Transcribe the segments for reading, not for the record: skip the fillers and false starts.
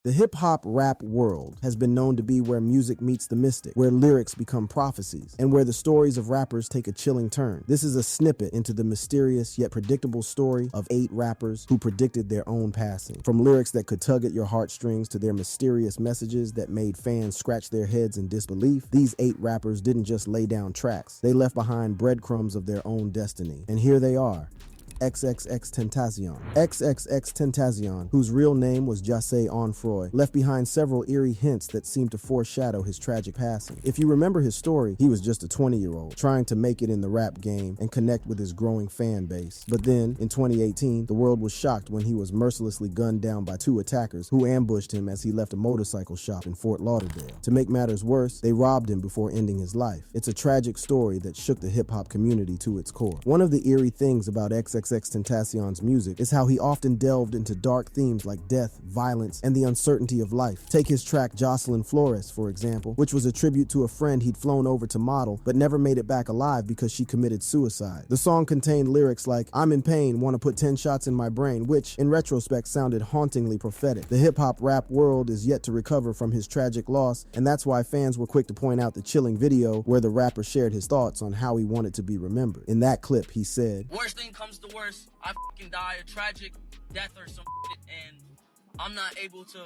The hip-hop rap world has been known to be where music meets the mystic, where lyrics become prophecies, and where the stories of rappers take a chilling turn. This is a snippet into the mysterious yet predictable story of 8 rappers who predicted their own passing. From lyrics that could tug at your heartstrings to their mysterious messages that made fans scratch their heads in disbelief, these 8 rappers didn't just lay down tracks. They left behind breadcrumbs of their own destiny. And here they are. XXXTentacion. XXXTentacion, whose real name was Jahseh Onfroy, left behind several eerie hints that seemed to foreshadow his tragic passing. If you remember his story, he was just a 20-year-old trying to make it in the rap game and connect with his growing fan base. But then, in 2018, the world was shocked when he was mercilessly gunned down by 2 attackers who ambushed him as he left a motorcycle shop in Fort Lauderdale. To make matters worse, they robbed him before ending his life. It's a tragic story that shook the hip-hop community to its core. One of the eerie things about XXXTentacion's music is how he often delved into dark themes like death, violence, and the uncertainty of life. Take his track Jocelyn Flores, for example, which was a tribute to a friend he'd flown over to model but never made it back alive because she committed suicide. The song contained lyrics like, "I'm in pain, want to put 10 shots in my brain," which, in retrospect, sounded hauntingly prophetic. The hip-hop rap world is yet to recover from his tragic loss, and that's why fans were quick to point out the chilling video where the rapper shared his thoughts on how he wanted to be remembered. In that clip, he said, "Worst thing comes to worst, I fucking die a tragic death or some shit, and I'm not able to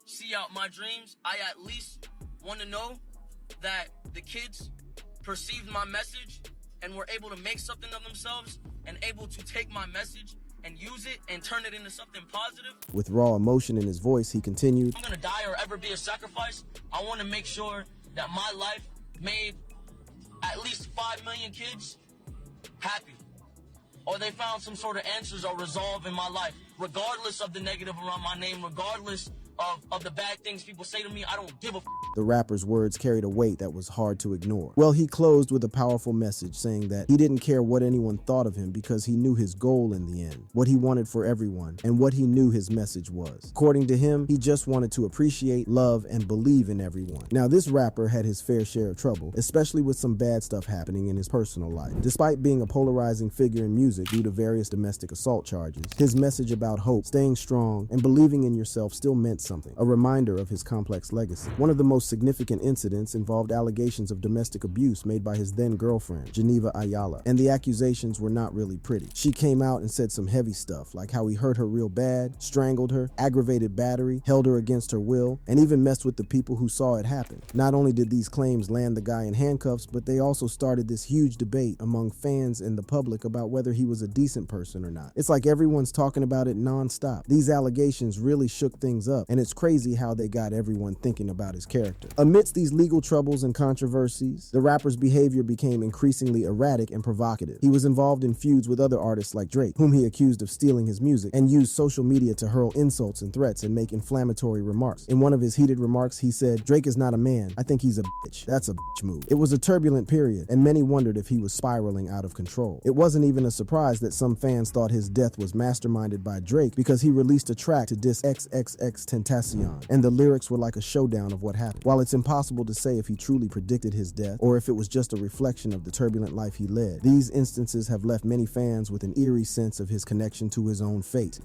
see out my dreams. I at least want to know that the kids perceived my message and were able to make something of themselves and able to take my message and use it and turn it into something positive." With raw emotion in his voice, he continued, "I'm gonna die or ever be a sacrifice. I want to make sure that my life made at least 5 million kids happy, or they found some sort of answers or resolve in my life, regardless of the negative around my name, regardless of the bad things people say to me. I don't give a f." The rapper's words carried a weight that was hard to ignore. Well, he closed with a powerful message saying that he didn't care what anyone thought of him because he knew his goal in the end, what he wanted for everyone, and what he knew his message was. According to him, he just wanted to appreciate, love, and believe in everyone. Now, this rapper had his fair share of trouble, especially with some bad stuff happening in his personal life. Despite being a polarizing figure in music due to various domestic assault charges, his message about hope, staying strong, and believing in yourself still meant something, a reminder of his complex legacy. One of the most significant incidents involved allegations of domestic abuse made by his then-girlfriend, Geneva Ayala, and the accusations were not really pretty. She came out and said some heavy stuff, like how he hurt her real bad, strangled her, aggravated battery, held her against her will, and even messed with the people who saw it happen. Not only did these claims land the guy in handcuffs, but they also started this huge debate among fans and the public about whether he was a decent person or not. It's like everyone's talking about it non-stop. These allegations really shook things up, and it's crazy how they got everyone thinking about his character. Amidst these legal troubles and controversies, the rapper's behavior became increasingly erratic and provocative. He was involved in feuds with other artists like Drake, whom he accused of stealing his music, and used social media to hurl insults and threats and make inflammatory remarks. In one of his heated remarks, he said, "Drake is not a man. I think he's a bitch. That's a bitch move." It was a turbulent period, and many wondered if he was spiraling out of control. It wasn't even a surprise that some fans thought his death was masterminded by Drake because he released a track to diss XXXTentacion, and the lyrics were like a showdown of what happened. While it's impossible to say if he truly predicted his death or if it was just a reflection of the turbulent life he led, these instances have left many fans with an eerie sense of his connection to his own fate.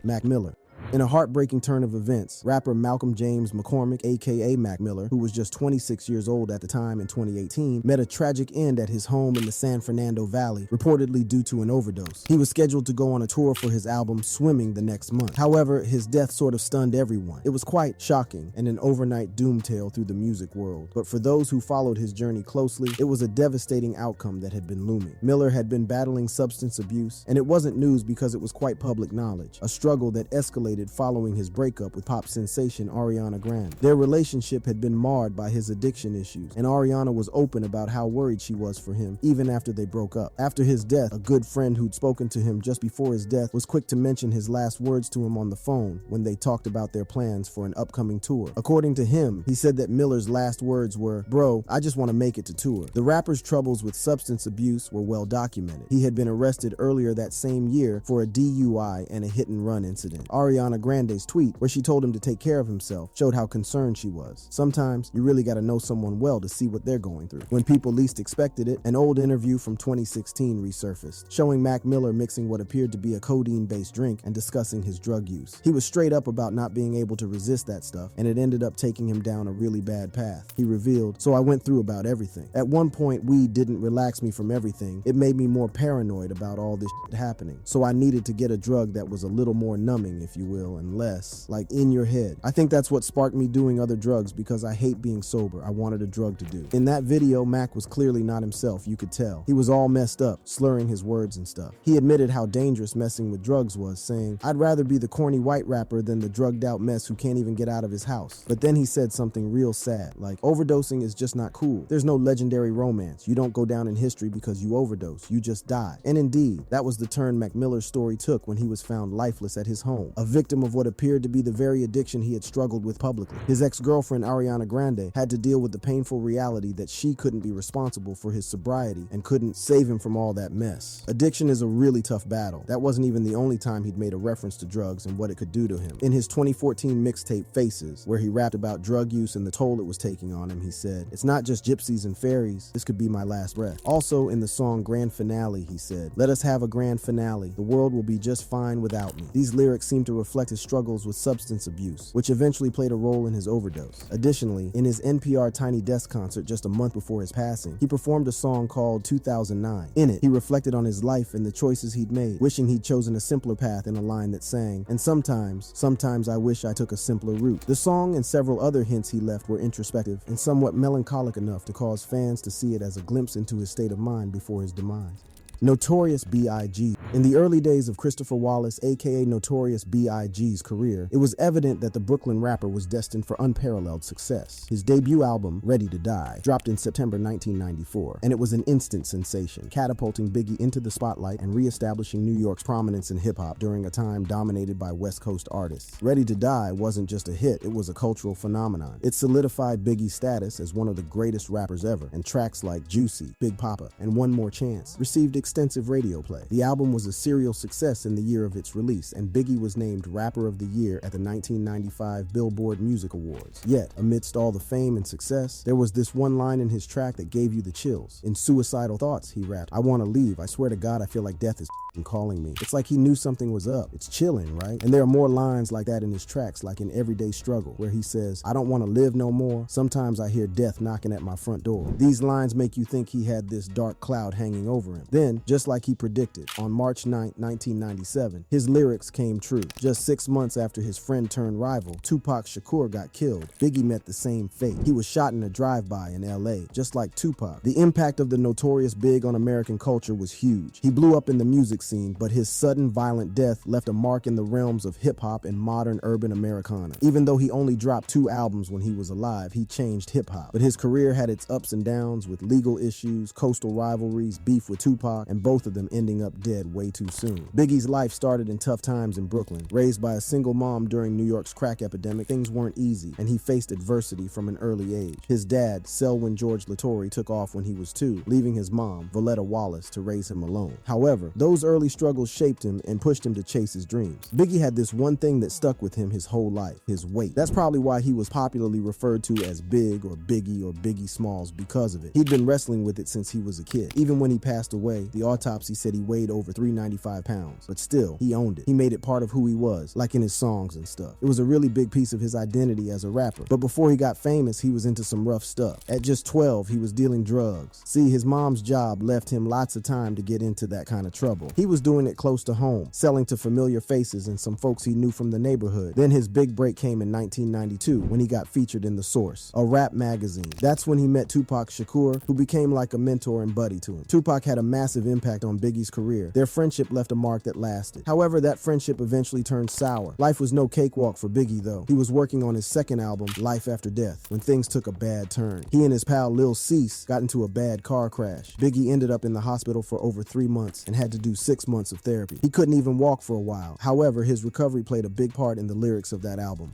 Mac Miller. In a heartbreaking turn of events, rapper Malcolm James McCormick, aka Mac Miller, who was just 26 years old at the time in 2018, met a tragic end at his home in the San Fernando Valley, reportedly due to an overdose. He was scheduled to go on a tour for his album Swimming the next month. However, his death sort of stunned everyone. It was quite shocking and an overnight doom tale through the music world. But for those who followed his journey closely, it was a devastating outcome that had been looming. Miller had been battling substance abuse, and it wasn't news because it was quite public knowledge, a struggle that escalated following his breakup with pop sensation Ariana Grande. Their relationship had been marred by his addiction issues, and Ariana was open about how worried she was for him even after they broke up. After his death, a good friend who'd spoken to him just before his death was quick to mention his last words to him on the phone when they talked about their plans for an upcoming tour. According to him, he said that Miller's last words were, "Bro, I just want to make it to tour." The rapper's troubles with substance abuse were well documented. He had been arrested earlier that same year for a DUI and a hit-and-run incident. Ariana Ariana Grande's tweet, where she told him to take care of himself, showed how concerned she was. Sometimes you really gotta know someone well to see what they're going through. When people least expected it, an old interview from 2016 resurfaced, showing Mac Miller mixing what appeared to be a codeine-based drink and discussing his drug use. He was straight up about not being able to resist that stuff, and it ended up taking him down a really bad path. He revealed, "So I went through about everything. At one point, weed didn't relax me from everything. It made me more paranoid about all this shit happening. So I needed to get a drug that was a little more numbing, if you will, and less, like, in your head. I think that's what sparked me doing other drugs, because I hate being sober. I wanted a drug to do." In that video, Mac was clearly not himself, you could tell. He was all messed up, slurring his words and stuff. He admitted how dangerous messing with drugs was, saying, "I'd rather be the corny white rapper than the drugged out mess who can't even get out of his house." But then he said something real sad, like, overdosing is just not cool. There's no legendary romance. You don't go down in history because you overdose. You just die. And indeed, that was the turn Mac Miller's story took when he was found lifeless at his home, a victim of what appeared to be the very addiction he had struggled with publicly. His ex-girlfriend, Ariana Grande, had to deal with the painful reality that she couldn't be responsible for his sobriety and couldn't save him from all that mess. Addiction is a really tough battle. That wasn't even the only time he'd made a reference to drugs and what it could do to him. In his 2014 mixtape Faces, where he rapped about drug use and the toll it was taking on him, he said, "It's not just gypsies and fairies, this could be my last breath." Also in the song Grand Finale, he said, "Let us have a grand finale. The world will be just fine without me." These lyrics seem to reflect his struggles with substance abuse, which eventually played a role in his overdose. Additionally, in his NPR Tiny Desk concert just a month before his passing, he performed a song called 2009. In it, he reflected on his life and the choices he'd made, wishing he'd chosen a simpler path, in a line that sang, "And sometimes I wish I took a simpler route." The song and several other hints he left were introspective and somewhat melancholic enough to cause fans to see it as a glimpse into his state of mind before his demise. Notorious B.I.G. In the early days of Christopher Wallace, aka Notorious B.I.G.'s career, it was evident that the Brooklyn rapper was destined for unparalleled success. His debut album, Ready to Die, dropped in September 1994, and it was an instant sensation, catapulting Biggie into the spotlight and re-establishing New York's prominence in hip-hop during a time dominated by West Coast artists. Ready to Die wasn't just a hit, it was a cultural phenomenon. It solidified Biggie's status as one of the greatest rappers ever, and tracks like Juicy, Big Papa, and One More Chance received extensive radio play. The album was a serial success in the year of its release, and Biggie was named Rapper of the Year at the 1995 Billboard Music Awards. Yet, amidst all the fame and success, there was this one line in his track that gave you the chills. In Suicidal Thoughts, he rapped, "I want to leave. I swear to God, I feel like death is calling me." It's like he knew something was up. It's chilling, right? And there are more lines like that in his tracks, like in Everyday Struggle, where he says, "I don't want to live no more. Sometimes I hear death knocking at my front door." These lines make you think he had this dark cloud hanging over him. Then, just like he predicted, on March 9, 1997, his lyrics came true. Just 6 months after his friend turned rival, Tupac Shakur, got killed, Biggie met the same fate. He was shot in a drive-by in LA, just like Tupac. The impact of the Notorious Big on American culture was huge. He blew up in the music scene, but his sudden violent death left a mark in the realms of hip-hop and modern urban Americana. Even though he only dropped 2 albums when he was alive, he changed hip-hop. But his career had its ups and downs, with legal issues, coastal rivalries, beef with Tupac, and both of them ending up dead way too soon. Biggie's life started in tough times in Brooklyn. Raised by a single mom during New York's crack epidemic, things weren't easy, and he faced adversity from an early age. His dad, Selwyn George Latore, took off when he was 2, leaving his mom, Voletta Wallace, to raise him alone. However, those early struggles shaped him and pushed him to chase his dreams. Biggie had this one thing that stuck with him his whole life: his weight. That's probably why he was popularly referred to as Big or Biggie Smalls, because of it. He'd been wrestling with it since he was a kid. Even when he passed away, the autopsy said he weighed over 395 pounds, but still, he owned it. He made it part of who he was, like in his songs and stuff. It was a really big piece of his identity as a rapper. But before he got famous, he was into some rough stuff. At just 12, he was dealing drugs. See, his mom's job left him lots of time to get into that kind of trouble. He was doing it close to home, selling to familiar faces and some folks he knew from the neighborhood. Then his big break came in 1992 when he got featured in The Source, a rap magazine. That's when he met Tupac Shakur, who became like a mentor and buddy to him. Tupac had a massive impact on Biggie's career. Their friendship left a mark that lasted. However, that friendship eventually turned sour. Life was no cakewalk for Biggie, though. He was working on his second album, Life After Death, when things took a bad turn. He and his pal Lil Cease got into a bad car crash. Biggie ended up in the hospital for over 3 months and had to do 6 months of therapy. He couldn't even walk for a while. However, his recovery played a big part in the lyrics of that album.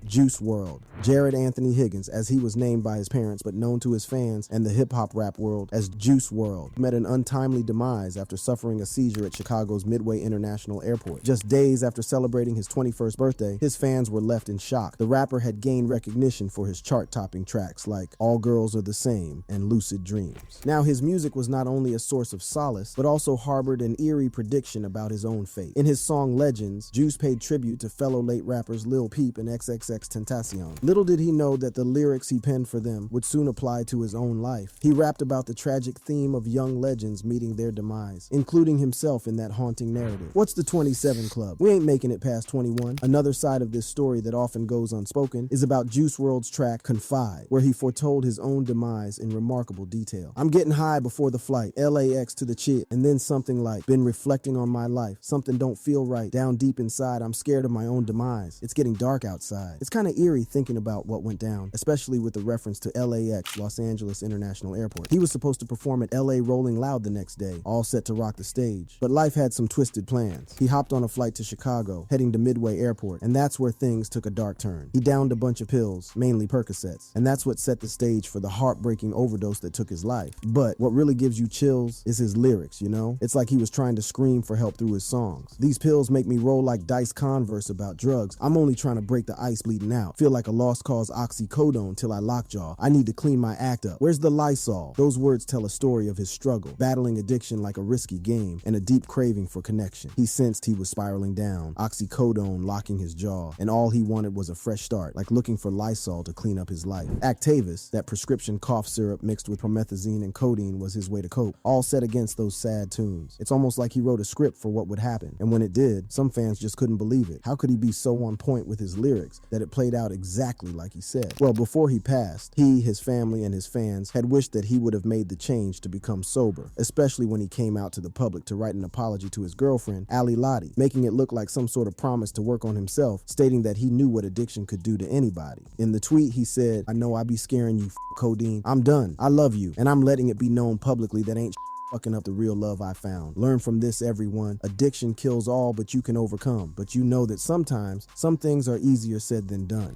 Juice WRLD. Jared Anthony Higgins, as he was named by his parents but known to his fans and the hip-hop rap world as Juice WRLD, met an untimely demise after suffering a seizure at Chicago's Midway International Airport. Just days after celebrating his 21st birthday, his fans were left in shock. The rapper had gained recognition for his chart-topping tracks like All Girls Are the Same and Lucid Dreams. Now, his music was not only a source of solace, but also harbored an eerie prediction about his own fate. In his song Legends, Juice paid tribute to fellow late rappers Lil Peep and XXXTentacion. Little did he know that the lyrics he penned for them would soon apply to his own life. He rapped about the tragic theme of young legends meeting their demise, including himself in that haunting narrative. What's the 27 Club? We ain't making it past 21. Another side of this story that often goes unspoken is about Juice WRLD's track Confide, where he foretold his own demise in remarkable detail. I'm getting high before the flight, LAX to the chit, and then something like, been reflecting on my life, something don't feel right, down deep inside I'm scared of my own demise, it's getting dark outside. It's kind of eerie thinking about what went down, especially with the reference to LAX, Los Angeles International Airport. He was supposed to perform at LA Rolling Loud the next day, all set to rock the stage, but life had some twisted plans. He hopped on a flight to Chicago, heading to Midway Airport, and that's where things took a dark turn. He downed a bunch of pills, mainly Percocets, and that's what set the stage for the heartbreaking overdose that took his life. But what really gives you chills is his lyrics, you know? It's like he was trying to scream for help through his songs. These pills make me roll like Dice Converse about drugs. I'm only trying to break the ice bleeding out. Feel like a lost cause oxycodone till I lockjaw. I need to clean my act up. Where's the Lysol? Those words tell a story of his struggle, battling addiction like a risky game, and a deep craving for connection. He sensed he was spiraling down, oxycodone locking his jaw, and all he wanted was a fresh start, like looking for Lysol to clean up his life. Actavis, that prescription cough syrup mixed with promethazine and codeine, was his way to cope, all set against those sad tunes. It's almost like he wrote a script for what would happen, and when it did, some fans just couldn't believe it. How could he be so on point with his lyrics that it played out exactly like he said? Well, before he passed, he, his family, and his fans had wished that he would have made the change to become sober, especially when he came out to the public to write an apology to his girlfriend, Ali Lottie, making it look like some sort of promise to work on himself, stating that he knew what addiction could do to anybody. In the tweet, he said, "I know I be scaring you, codeine. I'm done. I love you, and I'm letting it be known publicly that ain't fucking up the real love I found. Learn from this, everyone. Addiction kills all, but you can overcome. But you know that sometimes some things are easier said than done."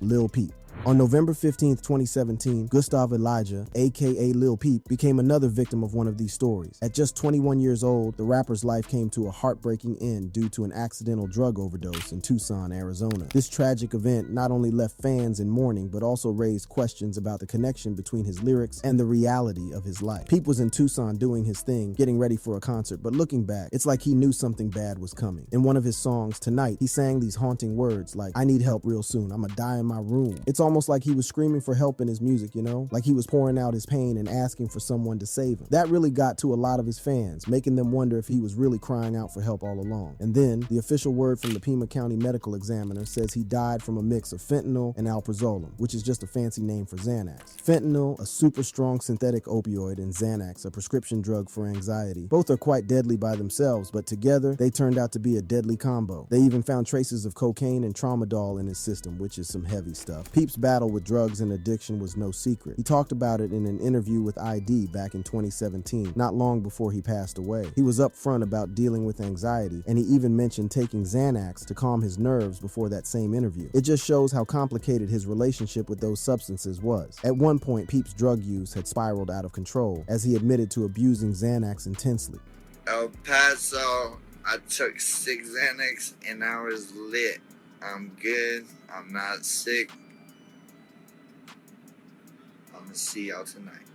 Lil Peep. On November 15th, 2017, Gustav Elijah, aka Lil Peep, became another victim of one of these stories. At just 21 years old, the rapper's life came to a heartbreaking end due to an accidental drug overdose in Tucson, Arizona. This tragic event not only left fans in mourning, but also raised questions about the connection between his lyrics and the reality of his life. Peep was in Tucson doing his thing, getting ready for a concert, but looking back, it's like he knew something bad was coming. In one of his songs, Tonight, he sang these haunting words like, "I need help real soon, I'ma die in my room." It's almost like he was screaming for help in his music, you know? Like he was pouring out his pain and asking for someone to save him. That really got to a lot of his fans, making them wonder if he was really crying out for help all along. And then, the official word from the Pima County Medical Examiner says he died from a mix of fentanyl and alprazolam, which is just a fancy name for Xanax. Fentanyl, a super strong synthetic opioid, and Xanax, a prescription drug for anxiety. Both are quite deadly by themselves, but together, they turned out to be a deadly combo. They even found traces of cocaine and tramadol in his system, which is some heavy stuff. Peep's battle with drugs and addiction was no secret. He talked about it in an interview with ID back in 2017, not long before he passed away. He was upfront about dealing with anxiety, and he even mentioned taking Xanax to calm his nerves before that same interview. It just shows how complicated his relationship with those substances was. At one point, Peep's drug use had spiraled out of control, as he admitted to abusing Xanax intensely. El Paso, I took 6 Xanax and I was lit. I'm good. I'm not sick. I'm gonna see y'all tonight.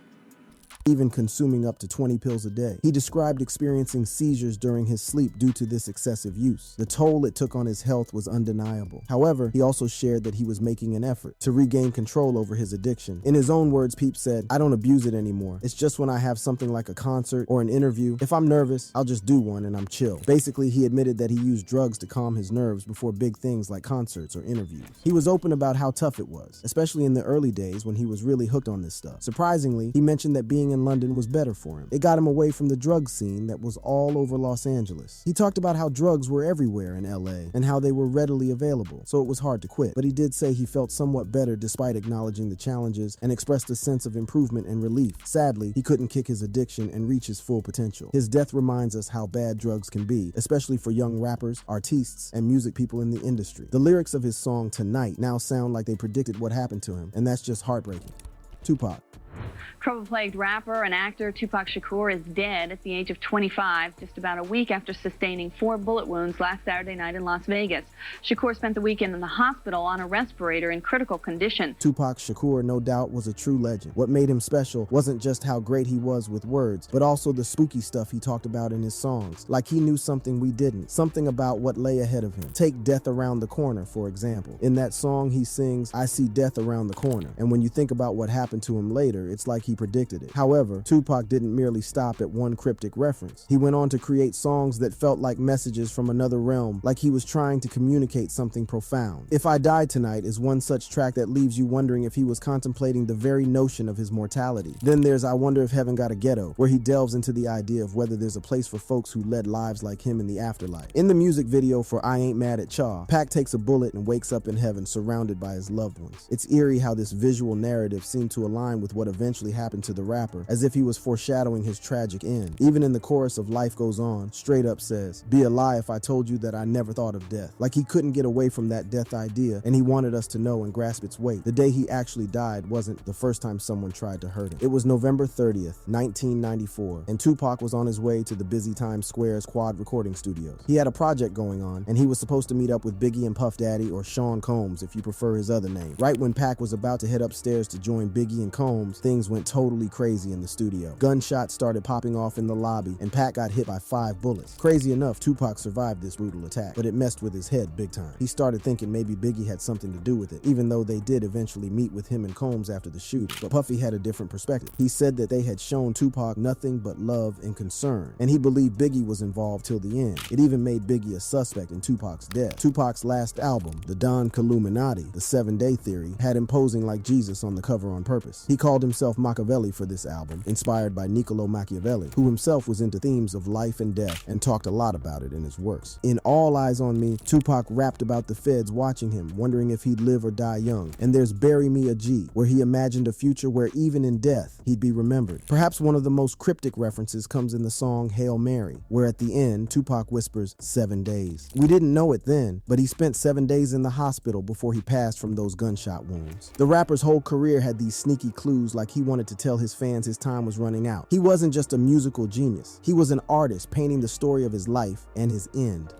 Even consuming up to 20 pills a day. He described experiencing seizures during his sleep due to this excessive use. The toll it took on his health was undeniable. However, he also shared that he was making an effort to regain control over his addiction. In his own words, Peep said, "I don't abuse it anymore. It's just when I have something like a concert or an interview. If I'm nervous, I'll just do one and I'm chill." Basically, he admitted that he used drugs to calm his nerves before big things like concerts or interviews. He was open about how tough it was, especially in the early days when he was really hooked on this stuff. Surprisingly, he mentioned that being in London was better for him. It got him away from the drug scene that was all over Los Angeles. He talked about how drugs were everywhere in LA and how they were readily available, so it was hard to quit. But he did say he felt somewhat better despite acknowledging the challenges and expressed a sense of improvement and relief. Sadly, he couldn't kick his addiction and reach his full potential. His death reminds us how bad drugs can be, especially for young rappers, artists, and music people in the industry. The lyrics of his song Tonight now sound like they predicted what happened to him, and that's just heartbreaking. Tupac. Trouble-plagued rapper and actor Tupac Shakur is dead at the age of 25, just about a week after sustaining 4 bullet wounds last Saturday night in Las Vegas. Shakur spent the weekend in the hospital on a respirator in critical condition. Tupac Shakur, no doubt, was a true legend. What made him special wasn't just how great he was with words, but also the spooky stuff he talked about in his songs. Like he knew something we didn't, something about what lay ahead of him. Take Death Around the Corner, for example. In that song, he sings, "I see death around the corner." And when you think about what happened to him later, it's like he predicted it. However, Tupac didn't merely stop at one cryptic reference. He went on to create songs that felt like messages from another realm, like he was trying to communicate something profound. If I Die Tonight is one such track that leaves you wondering if he was contemplating the very notion of his mortality. Then there's I Wonder If Heaven Got a Ghetto, where he delves into the idea of whether there's a place for folks who led lives like him in the afterlife. In the music video for I Ain't Mad at Cha, Pac takes a bullet and wakes up in heaven surrounded by his loved ones. It's eerie how this visual narrative seemed to align with what eventually happened to the rapper, as if he was foreshadowing his tragic end. Even in the chorus of Life Goes On, straight up says, "Be a lie if I told you that I never thought of death." Like he couldn't get away from that death idea, and he wanted us to know and grasp its weight. The day he actually died wasn't the first time someone tried to hurt him. It was November 30th, 1994, and Tupac was on his way to the busy Times Square's Quad Recording Studios. He had a project going on, and he was supposed to meet up with Biggie and Puff Daddy, or Sean Combs if you prefer his other name. Right when Pac was about to head upstairs to join Biggie and Combs, things went totally crazy in the studio. Gunshots started popping off in the lobby, and Pac got hit by 5 bullets. Crazy enough, Tupac survived this brutal attack, but it messed with his head big time. He started thinking maybe Biggie had something to do with it, even though they did eventually meet with him and Combs after the shooting. But Puffy had a different perspective. He said that they had shown Tupac nothing but love and concern, and he believed Biggie was involved till the end. It even made Biggie a suspect in Tupac's death. Tupac's last album, The Don Killuminati, The 7-Day Theory, had him posing like Jesus on the cover on purpose. He called himself Machiavelli for this album, inspired by Niccolo Machiavelli, who himself was into themes of life and death and talked a lot about it in his works. In All Eyes on Me, Tupac rapped about the feds watching him, wondering if he'd live or die young. And there's Bury Me a G, where he imagined a future where even in death, he'd be remembered. Perhaps one of the most cryptic references comes in the song Hail Mary, where at the end, Tupac whispers 7 days. We didn't know it then, but he spent 7 days in the hospital before he passed from those gunshot wounds. The rapper's whole career had these sneaky clues, like he wanted to tell his fans his time was running out. He wasn't just a musical genius. He was an artist painting the story of his life and his end.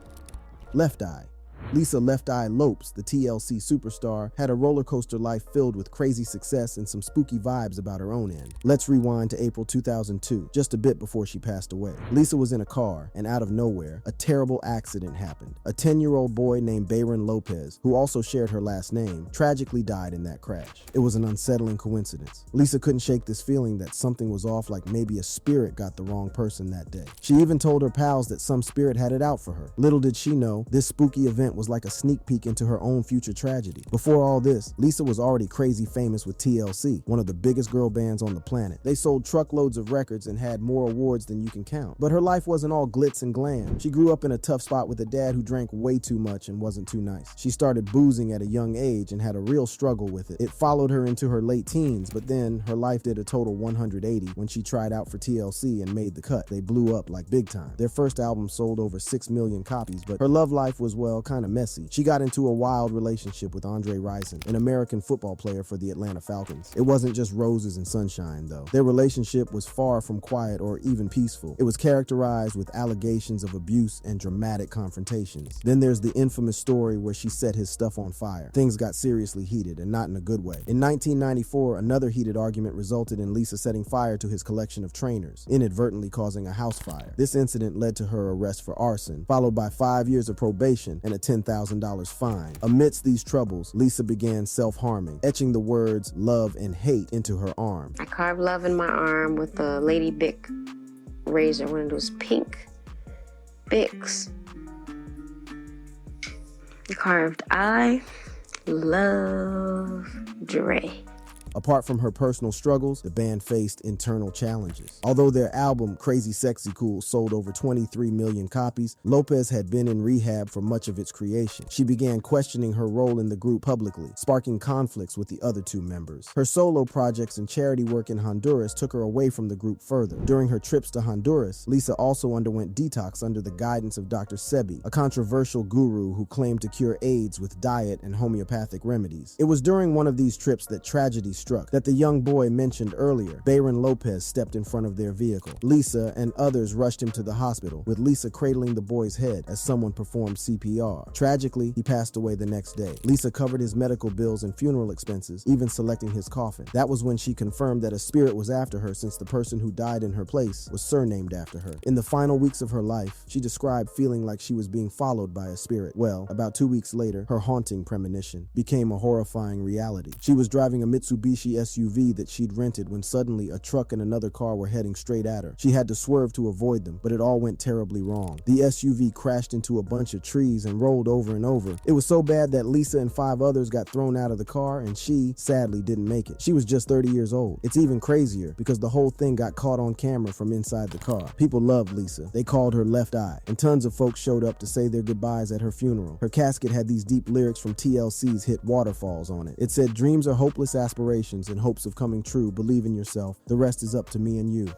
Left Eye. Lisa Left Eye Lopes, the TLC superstar, had a roller coaster life filled with crazy success and some spooky vibes about her own end. Let's rewind to April 2002, just a bit before she passed away. Lisa was in a car, and out of nowhere, a terrible accident happened. A 10-year-old boy named Bayron Lopez, who also shared her last name, tragically died in that crash. It was an unsettling coincidence. Lisa couldn't shake this feeling that something was off, like maybe a spirit got the wrong person that day. She even told her pals that some spirit had it out for her. Little did she know, this spooky event was like a sneak peek into her own future tragedy. Before all this, Lisa was already crazy famous with TLC, one of the biggest girl bands on the planet. They sold truckloads of records and had more awards than you can count. But her life wasn't all glitz and glam. She grew up in a tough spot with a dad who drank way too much and wasn't too nice. She started boozing at a young age and had a real struggle with it. It followed her into her late teens, but then her life did a total 180 when she tried out for TLC and made the cut. They blew up like big time. Their first album sold over 6 million copies, but her love life was, well, kind of messy. She got into a wild relationship with Andre Rison, an American football player for the Atlanta Falcons. It wasn't just roses and sunshine, though. Their relationship was far from quiet or even peaceful. It was characterized with allegations of abuse and dramatic confrontations. Then there's the infamous story where she set his stuff on fire. Things got seriously heated, and not in a good way. In 1994, another heated argument resulted in Lisa setting fire to his collection of trainers, inadvertently causing a house fire. This incident led to her arrest for arson, followed by 5 years of probation and a $10,000 fine. Amidst these troubles, Lisa began self-harming, etching the words love and hate into her arm. I carved love in my arm with a Lady Bic razor, one of those pink Bics. I carved I love Dre. Apart from her personal struggles, the band faced internal challenges. Although their album, Crazy Sexy Cool, sold over 23 million copies, Lopez had been in rehab for much of its creation. She began questioning her role in the group publicly, sparking conflicts with the other two members. Her solo projects and charity work in Honduras took her away from the group further. During her trips to Honduras, Lisa also underwent detox under the guidance of Dr. Sebi, a controversial guru who claimed to cure AIDS with diet and homeopathic remedies. It was during one of these trips that tragedy struck, that the young boy mentioned earlier, Bayron Lopez, stepped in front of their vehicle. Lisa and others rushed him to the hospital, with Lisa cradling the boy's head as someone performed CPR. Tragically, he passed away the next day. Lisa covered his medical bills and funeral expenses, even selecting his coffin. That was when she confirmed that a spirit was after her, since the person who died in her place was surnamed after her. In the final weeks of her life, she described feeling like she was being followed by a spirit. Well, about 2 weeks later, her haunting premonition became a horrifying reality. She was driving a Mitsubishi SUV that she'd rented when suddenly a truck and another car were heading straight at her. She had to swerve to avoid them, but it all went terribly wrong. The SUV crashed into a bunch of trees and rolled over and over. It was so bad that Lisa and 5 others got thrown out of the car, and she, sadly, didn't make it. She was just 30 years old. It's even crazier because the whole thing got caught on camera from inside the car. People loved Lisa. They called her Left Eye, and tons of folks showed up to say their goodbyes at her funeral. Her casket had these deep lyrics from TLC's hit Waterfalls on it. It said, "Dreams are hopeless aspirations in hopes of coming true. Believe in yourself. The rest is up to me and you."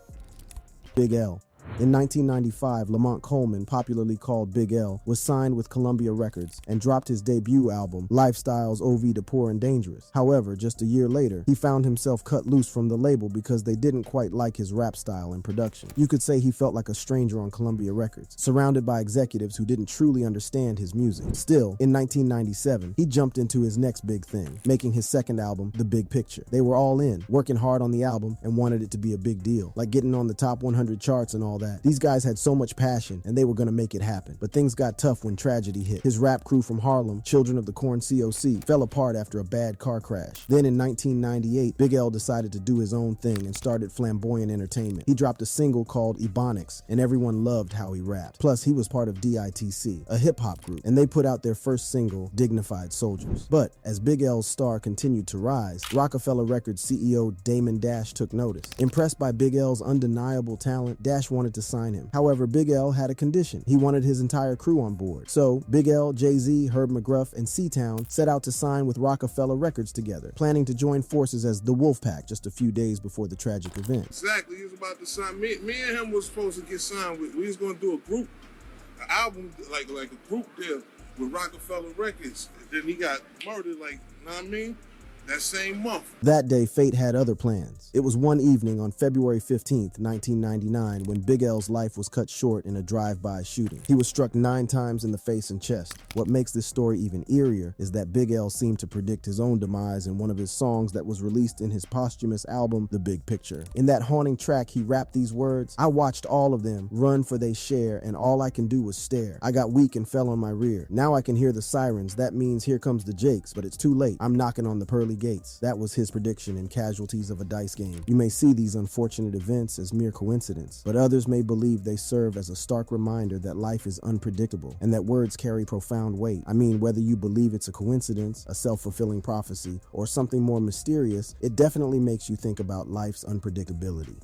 Big L. In 1995, Lamont Coleman, popularly called Big L, was signed with Columbia Records and dropped his debut album, Lifestyles OV to Poor and Dangerous. However, just a year later, he found himself cut loose from the label because they didn't quite like his rap style and production. You could say he felt like a stranger on Columbia Records, surrounded by executives who didn't truly understand his music. Still, in 1997, he jumped into his next big thing, making his second album, The Big Picture. They were all in, working hard on the album, and wanted it to be a big deal, like getting on the top 100 charts and all that. These guys had so much passion, and they were gonna make it happen. But things got tough when tragedy hit. His rap crew from Harlem, Children of the Corn COC, fell apart after a bad car crash. Then in 1998, Big L decided to do his own thing and started Flamboyant Entertainment. He dropped a single called Ebonics, and everyone loved how he rapped. Plus, he was part of DITC, a hip-hop group, and they put out their first single, Dignified Soldiers. But as Big L's star continued to rise, Rockefeller Records CEO Damon Dash took notice. Impressed by Big L's undeniable talent, Dash wanted to sign him. However, Big L had a condition. He wanted his entire crew on board. So, Big L, Jay-Z, Herb McGruff, and C-Town set out to sign with Rockefeller Records together, planning to join forces as the Wolfpack just a few days before the tragic event. Exactly, he was about to sign. Me and him was supposed to get signed with. We was going to do an album, like a group deal with Rockefeller Records. And then he got murdered, like, you know what I mean? That same month. That day, fate had other plans. It was one evening on February 15th, 1999, when Big L's life was cut short in a drive-by shooting. He was struck 9 times in the face and chest. What makes this story even eerier is that Big L seemed to predict his own demise in one of his songs that was released in his posthumous album, The Big Picture. In that haunting track, he rapped these words, "I watched all of them run for they share, and all I can do was stare. I got weak and fell on my rear. Now I can hear the sirens. That means here comes the Jakes, but it's too late. I'm knocking on the pearly gates." That was his prediction in Casualties of a Dice Game. You may see these unfortunate events as mere coincidence, but others may believe they serve as a stark reminder that life is unpredictable and that words carry profound weight. I mean, whether you believe it's a coincidence, a self-fulfilling prophecy, or something more mysterious, it definitely makes you think about life's unpredictability.